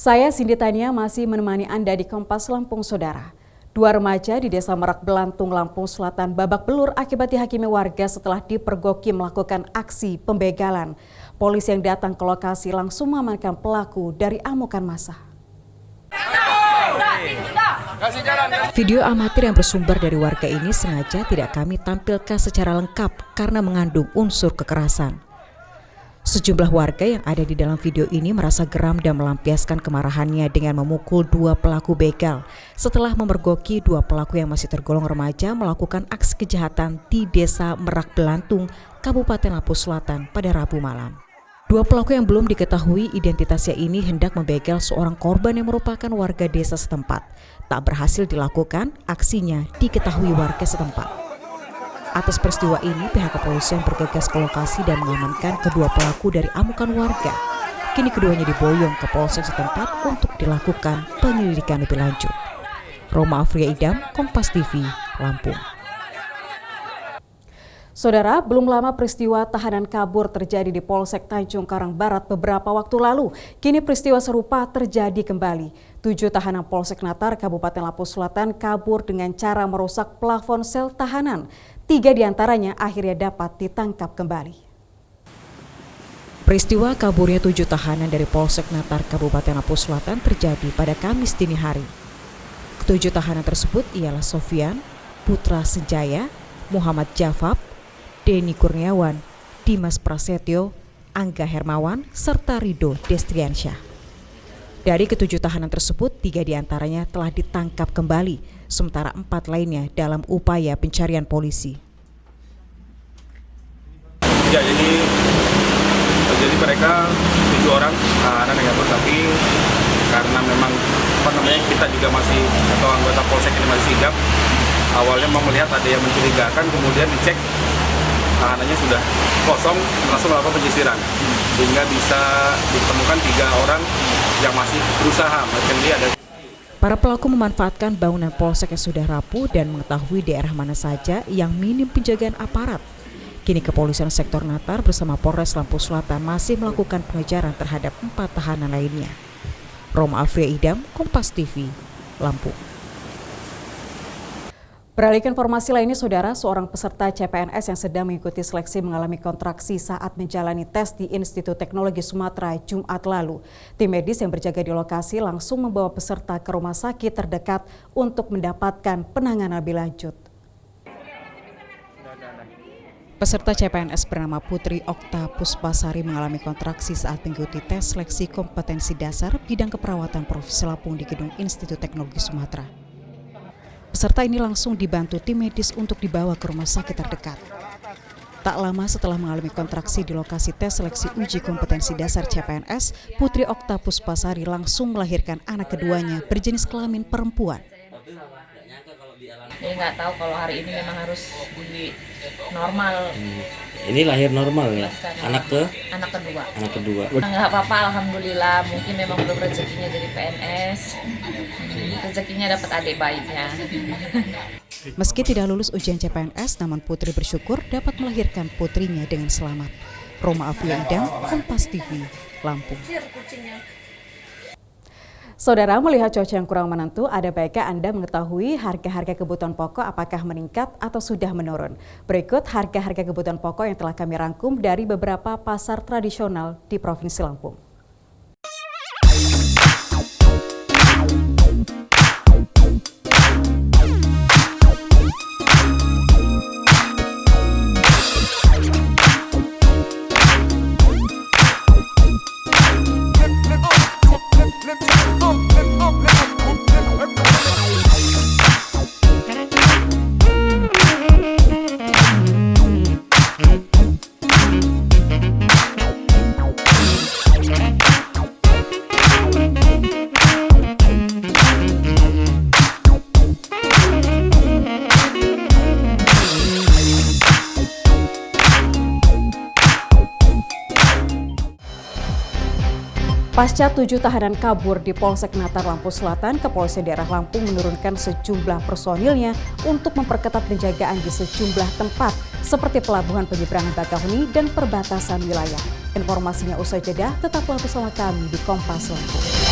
Saya Cindy Tania masih menemani Anda di Kompas Lampung, Saudara. Dua remaja di Desa Merak Belantung, Lampung Selatan babak belur akibat dihakimi warga setelah dipergoki melakukan aksi pembegalan. Polisi yang datang ke lokasi langsung mengamankan pelaku dari amukan massa. Video amatir yang bersumber dari warga ini sengaja tidak kami tampilkan secara lengkap karena mengandung unsur kekerasan. Sejumlah warga yang ada di dalam video ini merasa geram dan melampiaskan kemarahannya dengan memukul dua pelaku begal setelah memergoki dua pelaku yang masih tergolong remaja melakukan aksi kejahatan di Desa Merak Belantung, Kabupaten Lampung Selatan pada Rabu malam. Dua pelaku yang belum diketahui identitasnya ini hendak membegal seorang korban yang merupakan warga desa setempat. Tak berhasil dilakukan, aksinya diketahui warga setempat. Atas peristiwa ini, pihak kepolisian bergegas ke lokasi dan mengamankan kedua pelaku dari amukan warga. Kini keduanya diboyong ke polsek setempat untuk dilakukan penyelidikan lebih lanjut. Roma Afria Idam, Kompas TV, Lampung. Saudara, belum lama peristiwa tahanan kabur terjadi di Polsek Tanjung Karang Barat beberapa waktu lalu. Kini peristiwa serupa terjadi kembali. 7 tahanan Polsek Natar, Kabupaten Lampung Selatan kabur dengan cara merusak plafon sel tahanan. 3 diantaranya akhirnya dapat ditangkap kembali. Peristiwa kaburnya 7 tahanan dari Polsek Natar, Kabupaten Lampung Selatan terjadi pada Kamis dini hari. Ketujuh tahanan tersebut ialah Sofian, Putra Senjaya, Muhammad Jafab, Denny Kurniawan, Dimas Prasetyo, Angga Hermawan, serta Rido Destriansyah. Dari ketujuh tahanan tersebut, 3 diantaranya telah ditangkap kembali, sementara 4 lainnya dalam upaya pencarian polisi. Ya, jadi mereka 7 orang tahanan yang kabur, tapi karena memang kita juga masih atau anggota polsek ini masih sigap, awalnya mau melihat ada yang mencurigakan, kemudian dicek tahanannya sudah kosong, langsung melakukan penyisiran sehingga bisa ditemukan 3 orang yang masih berusaha. Para pelaku memanfaatkan bangunan polsek yang sudah rapuh dan mengetahui daerah mana saja yang minim penjagaan aparat. Kini kepolisian sektor Natar bersama Polres Lampung Selatan masih melakukan pengejaran terhadap 4 tahanan lainnya. Roma Afria Idam, Kompas TV, Lampung. Beralih ke informasi lainnya, Saudara, seorang peserta CPNS yang sedang mengikuti seleksi mengalami kontraksi saat menjalani tes di Institut Teknologi Sumatera Jumat lalu. Tim medis yang berjaga di lokasi langsung membawa peserta ke rumah sakit terdekat untuk mendapatkan penanganan lebih lanjut. Peserta CPNS bernama Putri Okta Puspasari mengalami kontraksi saat mengikuti tes seleksi kompetensi dasar bidang keperawatan Provinsi Lampung di Gedung Institut Teknologi Sumatera. Peserta ini langsung dibantu tim medis untuk dibawa ke rumah sakit terdekat. Tak lama setelah mengalami kontraksi di lokasi tes seleksi uji kompetensi dasar CPNS, Putri Okta Puspasari langsung melahirkan anak keduanya berjenis kelamin perempuan. Dia nggak tahu kalau hari ini memang harus di normal. Ini lahir normal ya? Anak kedua. Anak kedua. Nggak apa-apa, alhamdulillah. Mungkin memang belum rezekinya jadi PNS. Rezekinya dapat adik baiknya. Meski tidak lulus ujian CPNS, namun Putri bersyukur dapat melahirkan putrinya dengan selamat. Roma Afria Idam, Kompas TV, Lampung. Saudara, melihat cuaca yang kurang menentu, ada baiknya Anda mengetahui harga-harga kebutuhan pokok apakah meningkat atau sudah menurun. Berikut harga-harga kebutuhan pokok yang telah kami rangkum dari beberapa pasar tradisional di Provinsi Lampung. Pasca 7 tahanan kabur di Polsek Natar, Lampung Selatan, Kepolisian Daerah Lampung menurunkan sejumlah personilnya untuk memperketat penjagaan di sejumlah tempat seperti pelabuhan penyeberangan Bakahuni dan perbatasan wilayah. Informasinya usai jeda, tetaplah bersama kami di Kompas Lampung.